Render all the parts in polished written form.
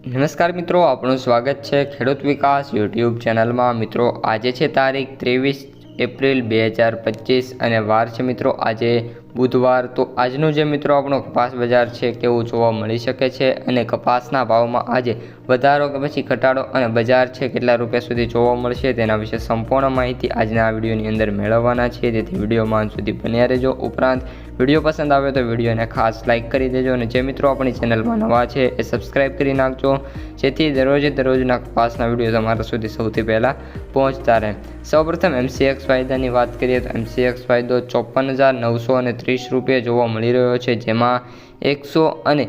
નમસ્કાર મિત્રો, આપણું સ્વાગત છે ખેડૂત વિકાસ યુટ્યુબ ચેનલમાં। મિત્રો આજે છે તારીખ 23 એપ્રિલ 2025 અને વાર છે મિત્રો આજે બુધવાર। તો આજનું જે મિત્રો આપણો કપાસ બજાર છે કેવું જોવા મળી શકે છે અને કપાસના ભાવમાં આજે વધારો કે પછી ઘટાડો અને બજાર છે કેટલા રૂપિયા સુધી જોવા મળશે તેના વિશે સંપૂર્ણ માહિતી આજના આ વિડીયોની અંદર મેળવવાના છીએ, તેથી વિડીયોમાં અંત સુધી બન્યા રહેજો। ઉપરાંત વિડીયો પસંદ આવે તો વિડીયોને ખાસ લાઇક કરી દેજો અને જે મિત્રો આપણી ચેનલમાં નવા છે એ સબસ્ક્રાઈબ કરી નાખજો, જેથી દરરોજના કપાસના વિડીયો તમારા સુધી સૌથી પહેલાં પહોંચતા રહે। સૌપ્રથમ MCX વાયદાની વાત કરીએ તો MCX વાયદો 54,930 રૂપિયા જોવા મળી રહ્યો છે, જેમાં 100 અને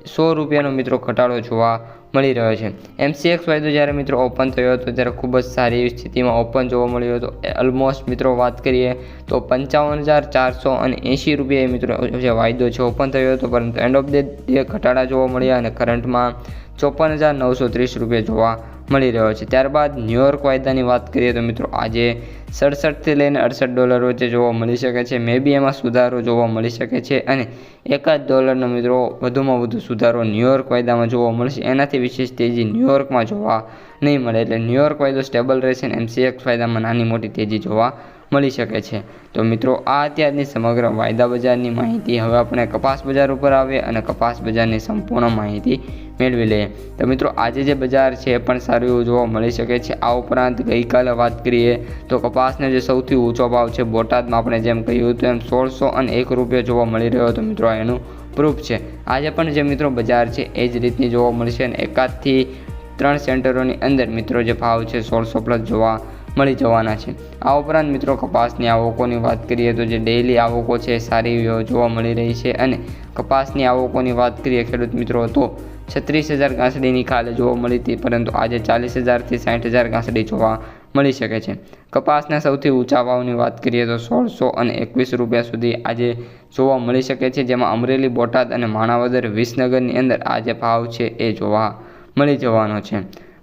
100 રૂપિયાનો મિત્રો ઘટાડો જોવા મળી રહ્યો છે। MCX વાયદો જ્યારે મિત્રો ઓપન થયો હતો ત્યારે ખૂબ જ સારી એવી સ્થિતિમાં ઓપન જોવા મળ્યો હતો। ઓલમોસ્ટ મિત્રો વાત કરીએ તો 55,480 રૂપિયા મિત્રો જે વાયદો છે ઓપન થયો હતો, પરંતુ એન્ડ ઓફ ધ ડે ઘટાડા જોવા મળ્યા અને કરંટમાં 54,930 રૂપિયા જોવા મળી રહ્યો છે। ત્યારબાદ ન્યુયોર્ક વાયદાની વાત કરીએ તો મિત્રો આજે 67થી લઈને $68 વચ્ચે જોવા મળી શકે છે। મે બી એમાં સુધારો જોવા મળી શકે છે અને $1 મિત્રો વધુમાં વધુ સુધારો ન્યુયોર્ક વાયદામાં જોવા મળશે, એનાથી વિશેષ તેજી ન્યુયોર્કમાં જોવા નહીં મળે। એટલે ન્યુયોર્ક વાયદો સ્ટેબલ રહેશે અને MCX વાયદામાં નાની મોટી તેજી જોવા મળી શકે છે। તો મિત્રો આ અત્યારની સમગ્ર વાયદા બજારની માહિતી। હવે આપણે કપાસ બજાર ઉપર આવીએ અને કપાસ બજારની સંપૂર્ણ માહિતી મેળવી લઈએ। તો મિત્રો આજે જે બજાર છે એ પણ સારું એવું જોવા મળી શકે છે। આ ઉપરાંત ગઈકાલે વાત કરીએ તો કપાસનો જે સૌથી ઊંચો ભાવ છે બોટાદમાં આપણે જેમ કહ્યું હતું એમ 1601 રૂપિયા જોવા મળી રહ્યો હતો મિત્રો, એનું પ્રૂફ છે। આજે પણ જે મિત્રો બજાર છે એ જ રીતની જોવા મળશે અને 1 થી 3 સેન્ટરોની અંદર મિત્રો જે ભાવ છે 1600+ જોવા મળી જવાના છે। આ ઉપરાંત મિત્રો કપાસની આવકોની વાત કરીએ તો જે ડેઇલી આવકો છે સારી જોવા મળી રહી છે અને કપાસની આવકોની વાત કરીએ ખેડૂત મિત્રો તો 36,000 ગાંસડીની કાલે જોવા મળી હતી, પરંતુ આજે 40,000 થી 60,000 ગાંસડી જોવા મળી શકે છે। કપાસના સૌથી ઊંચા ભાવની વાત કરીએ તો 1621 રૂપિયા સુધી આજે જોવા મળી શકે છે, જેમાં અમરેલી, બોટાદ અને માણાવદર, વિસનગરની અંદર આજે ભાવ છે એ જોવા મળી જવાનો છે।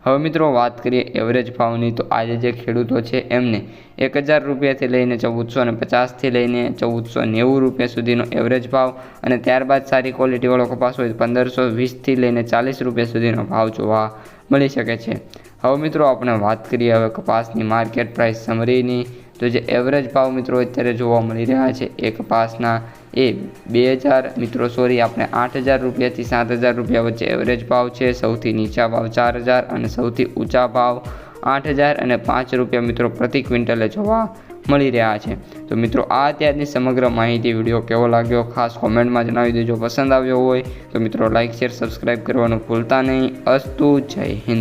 હવે મિત્રો વાત કરીએ એવરેજ ભાવની, તો આજે જે ખેડૂતો છે એમને 1,000 રૂપિયાથી લઈને 1,450થી લઈને 1,490 રૂપિયા સુધીનો એવરેજ ભાવ અને ત્યારબાદ સારી ક્વોલિટીવાળો કપાસ હોય 1,520થી લઈને 40 રૂપિયા સુધીનો ભાવ જોવા મળી શકે છે। હવે મિત્રો આપણે વાત કરીએ હવે કપાસની માર્કેટ પ્રાઇસ સમરીની, તો જે એવરેજ ભાવ મિત્રો અત્યારે જોવા મળી રહ્યા છે એ કપાસના એ 8,000 રૂપિયાથી 7,000 રૂપિયા વચ્ચે એવરેજ ભાવ છે। સૌથી નીચા ભાવ 4,000 અને સૌથી ઊંચા ભાવ 8,005 રૂપિયા મિત્રો પ્રતિ ક્વિન્ટલે જોવા મળી રહ્યા છે। તો મિત્રો આ અત્યારની સમગ્ર માહિતી વિડીયો કેવો લાગ્યો ખાસ કોમેન્ટમાં જણાવી દેજો। પસંદ આવ્યો હોય તો મિત્રો લાઇક, શેર, સબસ્ક્રાઈબ કરવાનું ભૂલતા નહીં। અસ્તુ, જય હિન્દ।